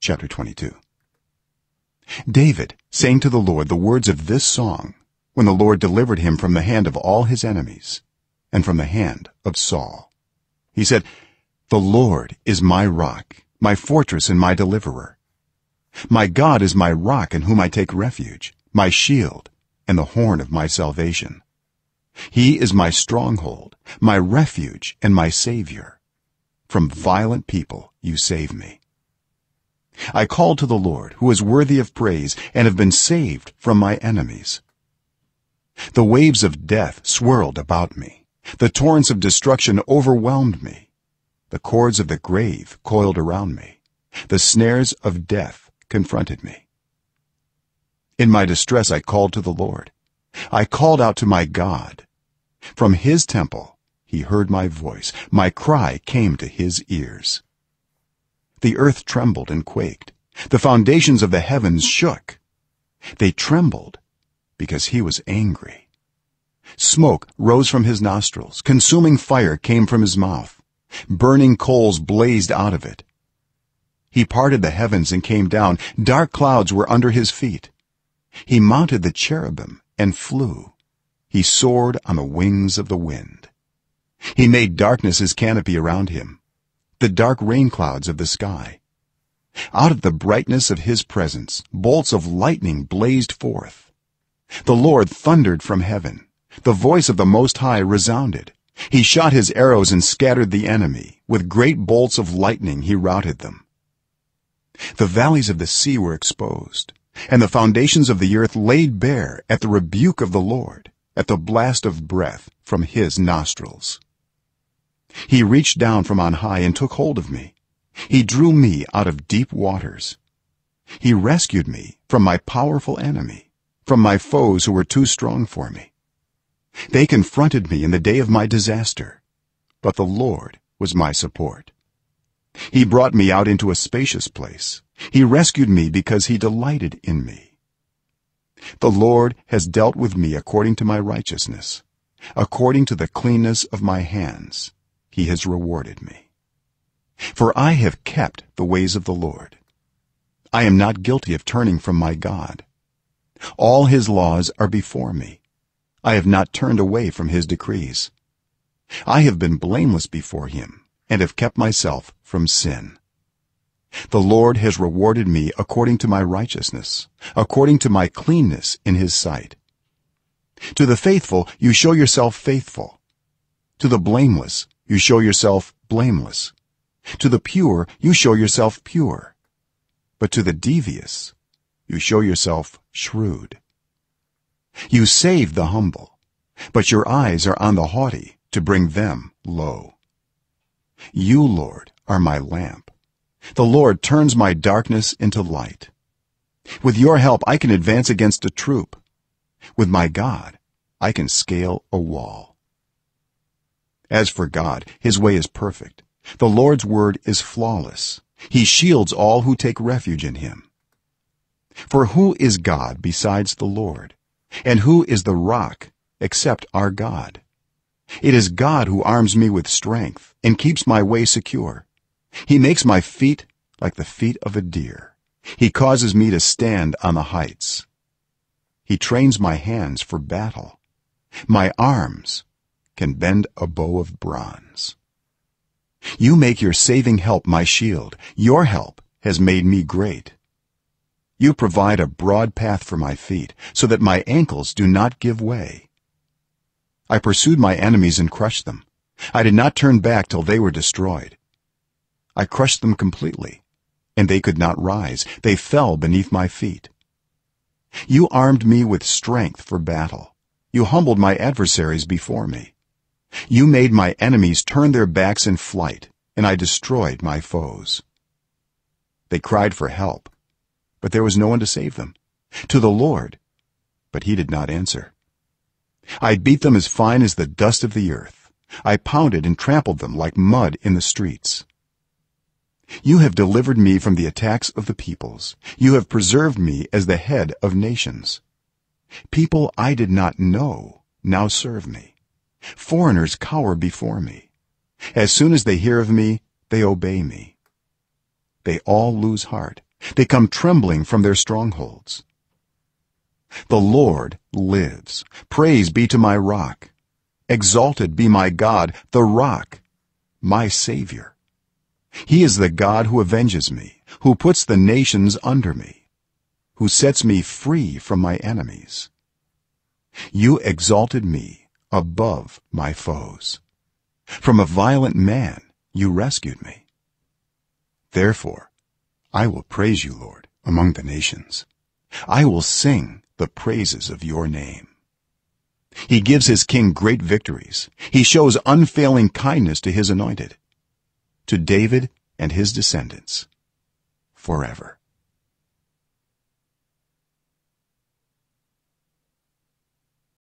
chapter 22. David sang to the Lord the words of this song when the Lord delivered him from the hand of all his enemies and from the hand of Saul. He said, "The Lord is my rock, my fortress and my deliverer. My God is my rock in whom I take refuge, my shield and the horn of my salvation. He is my stronghold, my refuge and my savior. From violent people you save me. I called to the Lord, who is worthy of praise, and have been saved from my enemies. The waves of death swirled about me. The torrents of destruction overwhelmed me. The cords of the grave coiled around me. The snares of death confronted me. In my distress I called to the Lord. I called out to my God. From his temple he heard my voice. My cry came to his ears. The earth trembled and quaked. The foundations of the heavens shook. They trembled because he was angry. Smoke rose from his nostrils. Consuming fire came from his mouth. Burning coals blazed out of it. He parted the heavens and came down. Dark clouds were under his feet. He mounted the cherubim and flew. He soared on the wings of the wind. He made darkness his canopy around him, the dark rain clouds of the sky. Out of the brightness of his presence bolts of lightning blazed forth. The Lord thundered from heaven. The voice of the Most High resounded. He shot his arrows and scattered the enemy. With great bolts of lightning he routed them. The valleys of the sea were exposed, and the foundations of the earth laid bare at the rebuke of the Lord, at the blast of breath from his nostrils. He reached down from on high and took hold of me. He drew me out of deep waters. He rescued me from my powerful enemy, from my foes who were too strong for me. They confronted me in the day of my disaster, but the Lord was my support. He brought me out into a spacious place. He rescued me because he delighted in me. The Lord has dealt with me according to my righteousness. According to the cleanness of my hands he has rewarded me. For I have kept the ways of the Lord. I am not guilty of turning from my God. All his laws are before me. I have not turned away from his decrees. I have been blameless before him and have kept myself from sin. The Lord has rewarded me according to my righteousness, according to my cleanness in his sight. To the faithful you show yourself faithful. To the blameless you show yourself blameless. To the pure you show yourself pure. But to the devious you show yourself shrewd. You save the humble, but your eyes are on the haughty to bring them low. You, Lord, are my lamp. The Lord turns my darkness into light. With your help I can advance against a troop. With my God I can scale a wall. As for God, his way is perfect. The Lord's word is flawless. He shields all who take refuge in him. For who is God besides the Lord? And who is the rock except our God? It is God who arms me with strength and keeps my way secure. He makes my feet like the feet of a deer. He causes me to stand on the heights. He trains my hands for battle. My arms can bend a bow of bronze. You make your saving help my shield. Your help has made me great. You provide a broad path for my feet so that my ankles do not give way. I pursued my enemies and crushed them. I did not turn back till they were destroyed. I crushed them completely, and they could not rise. They fell beneath my feet. You armed me with strength for battle. You humbled my adversaries before me. You made my enemies turn their backs in flight, and I destroyed my foes. They cried for help, but there was no one to save them. To the Lord, but he did not answer. I beat them as fine as the dust of the earth. I pounded and trampled them like mud in the streets. You have delivered me from the attacks of the peoples. You have preserved me as the head of nations. People I did not know now serve me. Foreigners cower before me. As soon as they hear of me, they obey me. They all lose heart. they come trembling from their strongholds. The Lord lives. Praise be to my rock. Exalted be my God, the rock, my Savior. He is the God who avenges me, who puts the nations under me, who sets me free from my enemies. You exalted me above my foes. From a violent man you rescued me. Therefore I will praise you, Lord, among the nations. I will sing the praises of your name. He gives his king great victories. He shows unfailing kindness to his anointed, to David and his descendants forever.